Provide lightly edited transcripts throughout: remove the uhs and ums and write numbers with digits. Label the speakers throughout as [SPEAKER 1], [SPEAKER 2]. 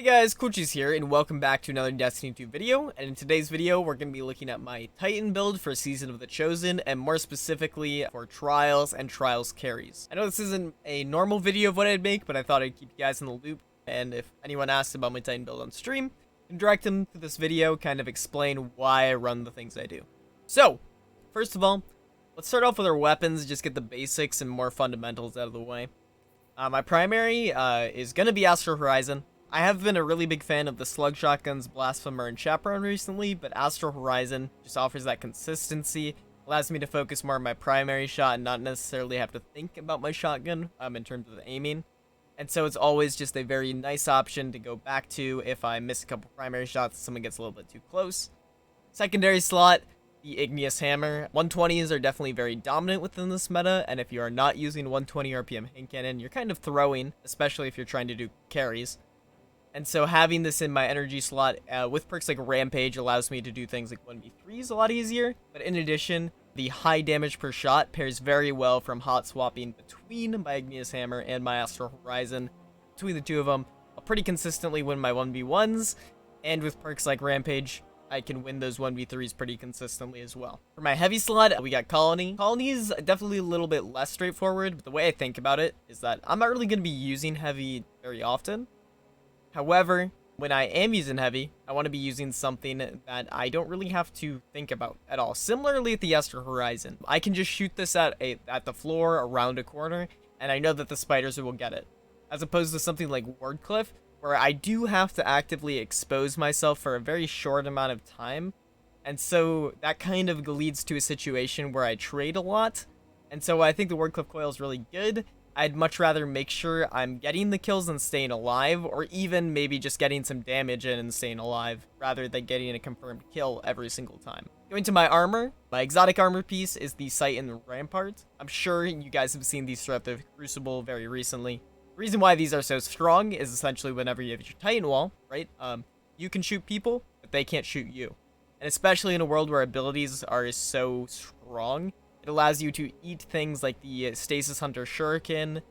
[SPEAKER 1] Hey guys, CoolCheese here, and welcome back to another Destiny 2 video, and in today's video, we're going to be looking at my Titan build for Season of the Chosen, and more specifically, for Trials and Trials carries. I know this isn't a normal video of what I'd make, but I thought I'd keep you guys in the loop, and if anyone asks about my Titan build on stream, I can direct them to this video, kind of explain why I run the things I do. So, first of all, let's start off with our weapons, just get the basics and more fundamentals out of the way. My primary is going to be Astral Horizon. I have been a really big fan of the Slug Shotguns, Blasphemer, and Chaperone recently, but Astral Horizon just offers that consistency, allows me to focus more on my primary shot and not necessarily have to think about my shotgun in terms of aiming. And so it's always just a very nice option to go back to if I miss a couple primary shots and someone gets a little bit too close. Secondary slot, the Igneous Hammer. 120s are definitely very dominant within this meta, and if you are not using 120 RPM hand cannon, you're kind of throwing, especially if you're trying to do carries. And so having this in my energy slot with perks like Rampage allows me to do things like 1v3s a lot easier. But in addition, the high damage per shot pairs very well from hot swapping between my Igneous Hammer and my Astral Horizon. Between the two of them, I'll pretty consistently win my 1v1s. And with perks like Rampage, I can win those 1v3s pretty consistently as well. For my heavy slot, we got Colony. Colony is definitely a little bit less straightforward, but the way I think about it is that I'm not really going to be using heavy very often. However, when I am using heavy, I want to be using something that I don't really have to think about at all. Similarly at the Astral Horizon, I can just shoot this at the floor around a corner, and I know that the spiders will get it. As opposed to something like Wardcliff, where I do have to actively expose myself for a very short amount of time. And so that kind of leads to a situation where I trade a lot. And so I think the Wardcliff coil is really good. I'd much rather make sure I'm getting the kills and staying alive, or even maybe just getting some damage in and staying alive, rather than getting a confirmed kill every single time. Going to my armor, my exotic armor piece is the Sight and Rampart. I'm sure you guys have seen these throughout the Crucible very recently. The reason why these are so strong is essentially whenever you have your Titan wall, right? You can shoot people, but they can't shoot you. And especially in a world where abilities are so strong, it allows you to eat things like the Stasis Hunter Shuriken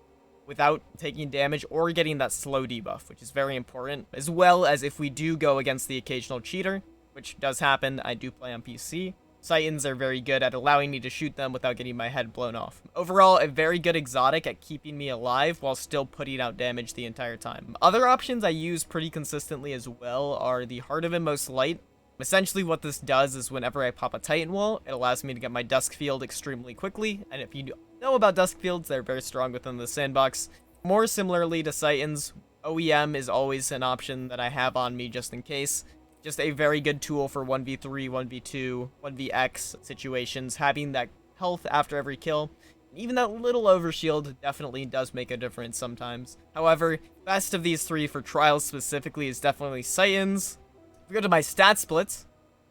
[SPEAKER 1] without taking damage or getting that slow debuff, which is very important. As well as if we do go against the occasional cheater, which does happen, I do play on PC. Titans are very good at allowing me to shoot them without getting my head blown off. Overall, a very good exotic at keeping me alive while still putting out damage the entire time. Other options I use pretty consistently as well are the Heart of Inmost Light. Essentially what this does is whenever I pop a Titan wall, it allows me to get my Dusk Field extremely quickly, and if you know about Dusk Fields, they're very strong within the sandbox. More similarly to Titans, OEM is always an option that I have on me just in case. Just a very good tool for 1v3, 1v2, 1vx situations, having that health after every kill. Even that little overshield definitely does make a difference sometimes. However, best of these three for Trials specifically is definitely Titans. If we go to my stat splits,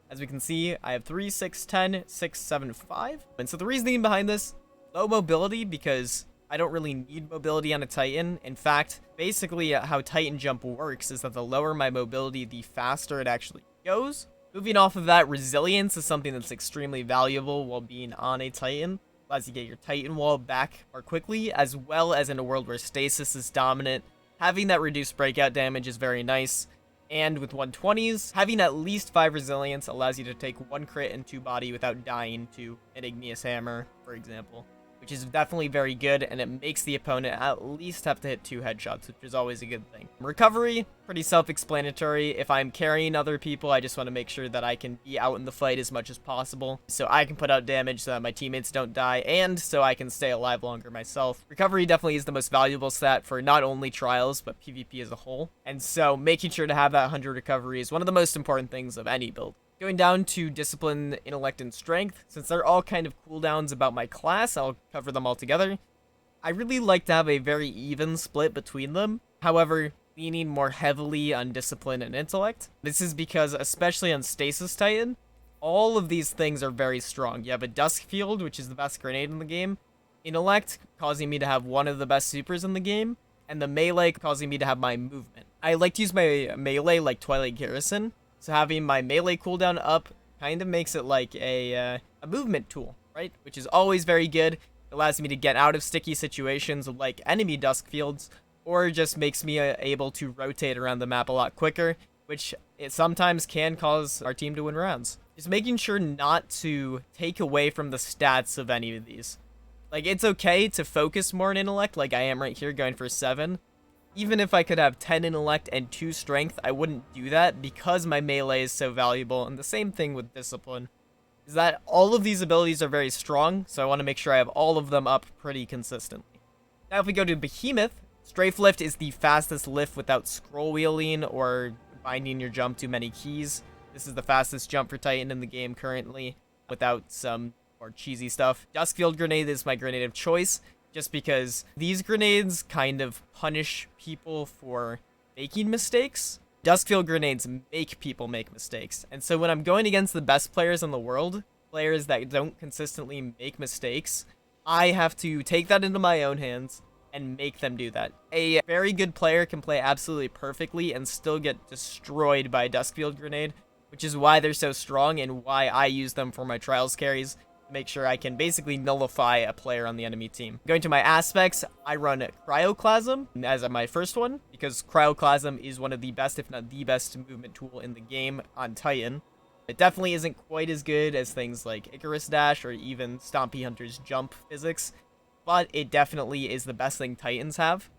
[SPEAKER 1] as we can see, I have 3, 6, 10, 6, 7, 5. And so the reasoning behind this, low mobility, because I don't really need mobility on a Titan. In fact, basically how Titan jump works is that the lower my mobility, the faster it actually goes. Moving off of that, resilience is something that's extremely valuable while being on a Titan. Allows you to get your Titan wall back more quickly, as well as in a world where stasis is dominant. Having that reduced breakout damage is very nice. And with 120s, having at least 5 resilience allows you to take 1 crit and 2 body without dying to an Igneous Hammer, for example. Which is definitely very good, and it makes the opponent at least have to hit 2 headshots, which is always a good thing. Recovery, pretty self-explanatory. If I'm carrying other people, I just want to make sure that I can be out in the fight as much as possible, so I can put out damage so that my teammates don't die, and so I can stay alive longer myself. Recovery definitely is the most valuable stat for not only Trials, but PvP as a whole, and so making sure to have that 100 recovery is one of the most important things of any build. Going down to Discipline, Intellect, and Strength, since they're all kind of cooldowns about my class, I'll cover them all together. I really like to have a very even split between them, however, leaning more heavily on Discipline and Intellect. This is because, especially on Stasis Titan, all of these things are very strong. You have a Dusk Field, which is the best grenade in the game, Intellect, causing me to have one of the best supers in the game, and the Melee causing me to have my movement. I like to use my Melee like Twilight Garrison, so having my melee cooldown up kind of makes it like a movement tool, right? Which is always very good. It allows me to get out of sticky situations like enemy Dusk Fields, or just makes me able to rotate around the map a lot quicker, which it sometimes can cause our team to win rounds. Just making sure not to take away from the stats of any of these. Like, it's okay to focus more on intellect, like I am right here going for 7. Even if I could have 10 intellect and 2 strength, I wouldn't do that because my melee is so valuable. And the same thing with discipline, is that all of these abilities are very strong, so I want to make sure I have all of them up pretty consistently. Now if we go to Behemoth, Strafe Lift is the fastest lift without scroll wheeling or binding your jump to many keys. This is the fastest jump for Titan in the game currently, without some more cheesy stuff. Duskfield Grenade is my grenade of choice, just because these grenades kind of punish people for making mistakes. Duskfield grenades make people make mistakes. And so when I'm going against the best players in the world, players that don't consistently make mistakes, I have to take that into my own hands and make them do that. A very good player can play absolutely perfectly and still get destroyed by a Duskfield grenade, which is why they're so strong and why I use them for my trials carries to make sure I can basically nullify a player on the enemy team. Going to my aspects, I run Cryoclasm as my first one, because Cryoclasm is one of the best, if not the best, movement tool in the game on Titan. It definitely isn't quite as good as things like Icarus Dash or even Stompy Hunter's jump physics, but it definitely is the best thing Titans have.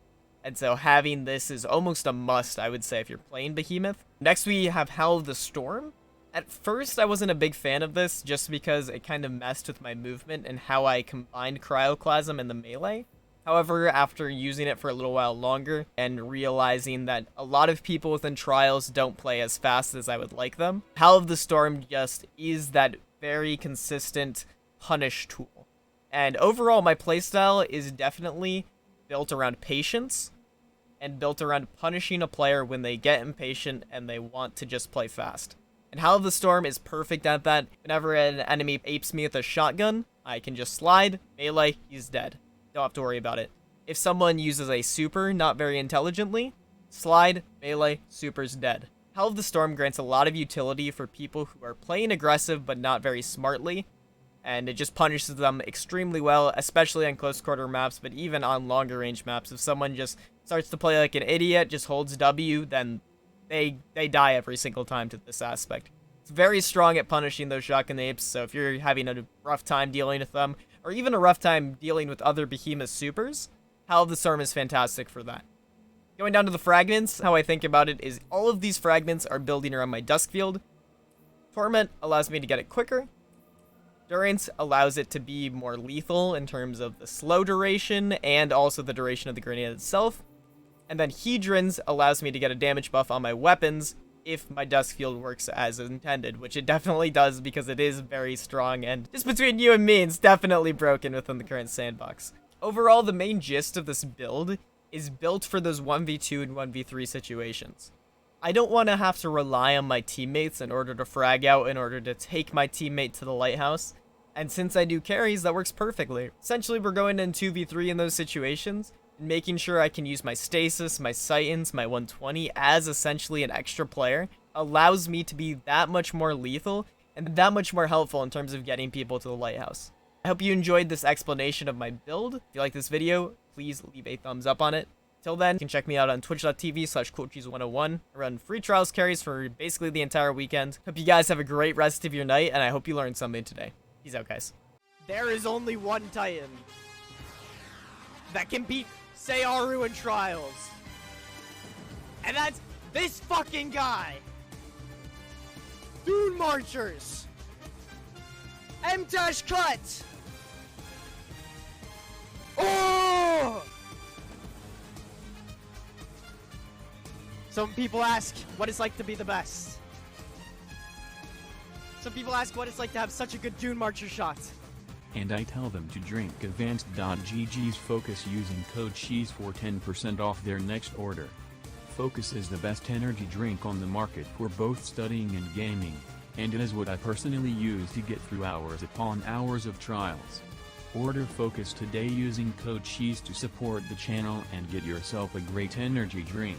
[SPEAKER 1] And so having this is almost a must, I would say, if you're playing Behemoth. Next, we have Howl of the Storm. At first, I wasn't a big fan of this, just because it kind of messed with my movement and how I combined Cryoclasm and the melee. However, after using it for a little while longer and realizing that a lot of people within Trials don't play as fast as I would like them, Howl of the Storm just is that very consistent punish tool. And overall, my playstyle is definitely built around patience and built around punishing a player when they get impatient and they want to just play fast. And Howl of the Storm is perfect at that. Whenever an enemy apes me with a shotgun, I can just slide, melee, he's dead. Don't have to worry about it. If someone uses a super not very intelligently, slide, melee, super's dead. Howl of the Storm grants a lot of utility for people who are playing aggressive but not very smartly, and it just punishes them extremely well, especially on close quarter maps, but even on longer range maps. If someone just starts to play like an idiot, just holds W, then they die every single time to this aspect. It's very strong at punishing those shotgun apes, so if you're having a rough time dealing with them, or even a rough time dealing with other Behemoth supers, Howl of the Storm is fantastic for that. Going down to the fragments, how I think about it is all of these fragments are building around my Duskfield. Torment allows me to get it quicker. Durance allows it to be more lethal in terms of the slow duration and also the duration of the grenade itself. And then Hedrons allows me to get a damage buff on my weapons if my Duskfield works as intended, which it definitely does because it is very strong, and just between you and me, it's definitely broken within the current sandbox. Overall, the main gist of this build is built for those 1v2 and 1v3 situations. I don't want to have to rely on my teammates in order to frag out, in order to take my teammate to the lighthouse. And since I do carries, that works perfectly. Essentially, we're going in 2v3 in those situations, and making sure I can use my stasis, my Titans, my 120 as essentially an extra player allows me to be that much more lethal and that much more helpful in terms of getting people to the lighthouse. I hope you enjoyed this explanation of my build. If you like this video, please leave a thumbs up on it. Till then, you can check me out on twitch.tv/CoolCheese101. I run free trials carries for basically the entire weekend. Hope you guys have a great rest of your night, and I hope you learned something today. Peace out, guys. There is only one Titan that can beat Searu in trials. And that's this fucking guy. Dune Marchers. M-Dash Cut. Oh! Some people ask what it's like to be the best. Some people ask what it's like to have such a good Dune Marcher shot.
[SPEAKER 2] And I tell them to drink Advanced.gg's Focus using code CHEESE for 10% off their next order. Focus is the best energy drink on the market for both studying and gaming, and it is what I personally use to get through hours upon hours of trials. Order Focus today using code CHEESE to support the channel and get yourself a great energy drink.